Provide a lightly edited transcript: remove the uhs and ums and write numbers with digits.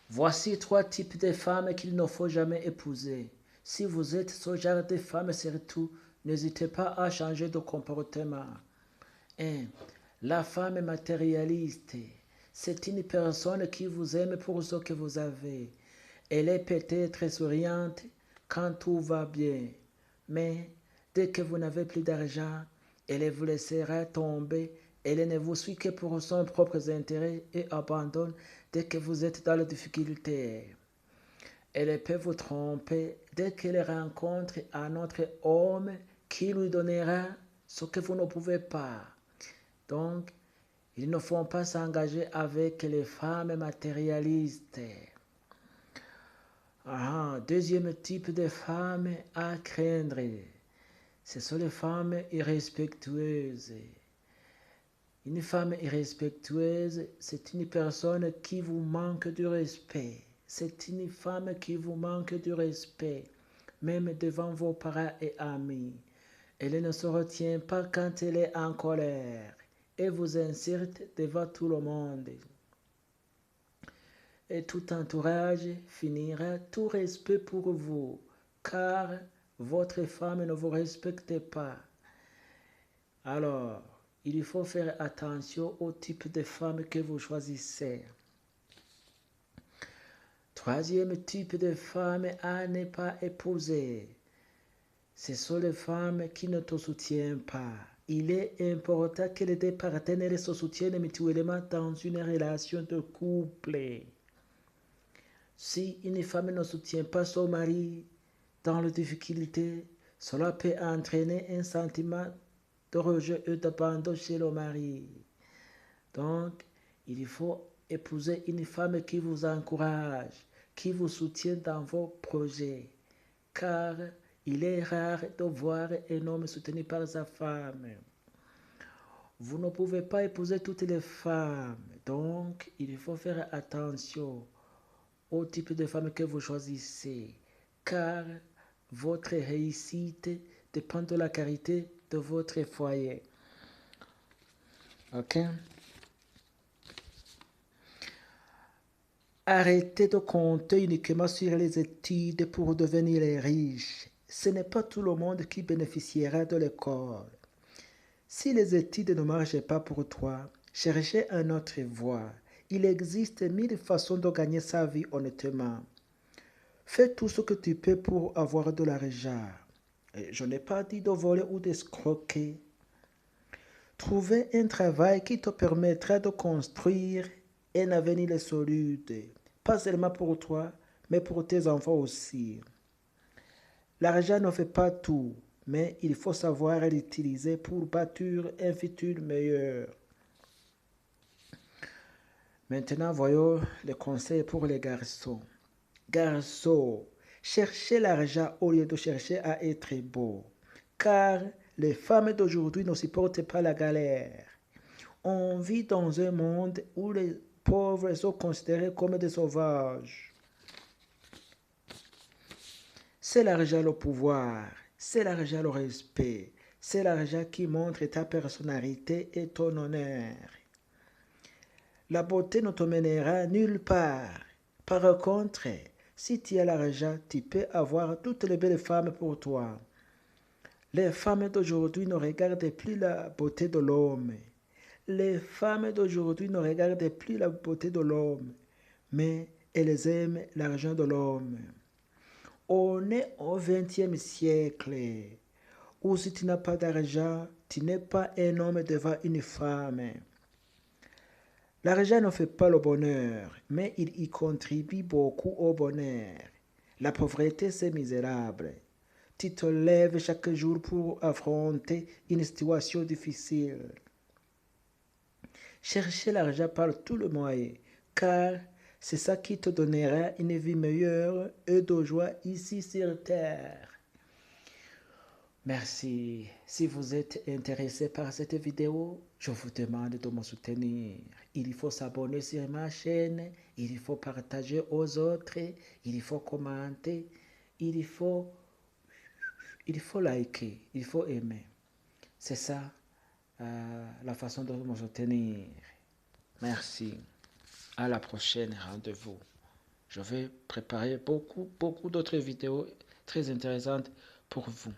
Voici trois types de femmes qu'il ne faut jamais épouser. Si vous êtes ce genre de femme, surtout, n'hésitez pas à changer de comportement. 1. La femme matérialiste. C'est une personne qui vous aime pour ce que vous avez. Elle est peut-être souriante quand tout va bien, mais dès que vous n'avez plus d'argent, elle vous laissera tomber. Elle ne vous suit que pour son propre intérêt et abandonne dès que vous êtes dans la difficulté. Elle peut vous tromper dès qu'elle rencontre un autre homme qui lui donnera ce que vous ne pouvez pas. Donc, il ne faut pas s'engager avec les femmes matérialistes. Deuxième type de femmes à craindre, ce sont les femmes irrespectueuses. Une femme irrespectueuse, c'est une personne qui vous manque de respect. C'est une femme qui vous manque de respect, même devant vos parents et amis. Elle ne se retient pas quand elle est en colère et vous insulte devant tout le monde. Et tout entourage finira tout respect pour vous, car votre femme ne vous respecte pas. Alors, il faut faire attention au type de femme que vous choisissez. Troisième type de femme à ne pas épouser. Ce sont les femmes qui ne te soutiennent pas. Il est important que les deux partenaires se soutiennent mutuellement dans une relation de couple. Si une femme ne soutient pas son mari dans les difficultés, cela peut entraîner un sentiment de rejet et d'abandon chez le mari. Donc, il faut épouser une femme qui vous encourage, qui vous soutient dans vos projets, car il est rare de voir un homme soutenu par sa femme. Vous ne pouvez pas épouser toutes les femmes, donc il faut faire attention au type de femme que vous choisissez, car votre réussite dépend de la qualité de votre foyer. Ok? Arrêtez de compter uniquement sur les études pour devenir riche. Ce n'est pas tout le monde qui bénéficiera de l'école. Si les études ne marchent pas pour toi, cherchez une autre voie. Il existe 1000 façons de gagner sa vie honnêtement. Fais tout ce que tu peux pour avoir de l'argent. Je n'ai pas dit de voler ou d'escroquer. Trouvez un travail qui te permettra de construire un avenir solide, pas seulement pour toi, mais pour tes enfants aussi. L'argent ne fait pas tout, mais il faut savoir l'utiliser pour bâtir un futur meilleur. Maintenant, voyons les conseils pour les garçons. Garçons, cherchez l'argent au lieu de chercher à être beau, car les femmes d'aujourd'hui ne supportent pas la galère. On vit dans un monde où les pauvres sont considérés comme des sauvages. C'est l'argent le pouvoir, c'est l'argent le respect, c'est l'argent qui montre ta personnalité et ton honneur. La beauté ne te mènera nulle part. Par contre, si tu as l'argent, tu peux avoir toutes les belles femmes pour toi. Les femmes d'aujourd'hui ne regardent plus la beauté de l'homme. Les femmes d'aujourd'hui ne regardent plus la beauté de l'homme, mais elles aiment l'argent de l'homme. On est au XXe siècle, où si tu n'as pas d'argent, tu n'es pas un homme devant une femme. L'argent ne fait pas le bonheur, mais il y contribue beaucoup au bonheur. La pauvreté, c'est misérable. Tu te lèves chaque jour pour affronter une situation difficile. Cherchez l'argent par tout le moyen, car c'est ça qui te donnera une vie meilleure et de joie ici sur terre. Merci. Si vous êtes intéressé par cette vidéo, je vous demande de me soutenir. Il faut s'abonner sur ma chaîne, il faut partager aux autres, il faut commenter, il faut liker, il faut aimer. C'est ça la façon de me soutenir. Merci. À la prochaine rendez-vous. Je vais préparer beaucoup d'autres vidéos très intéressantes pour vous.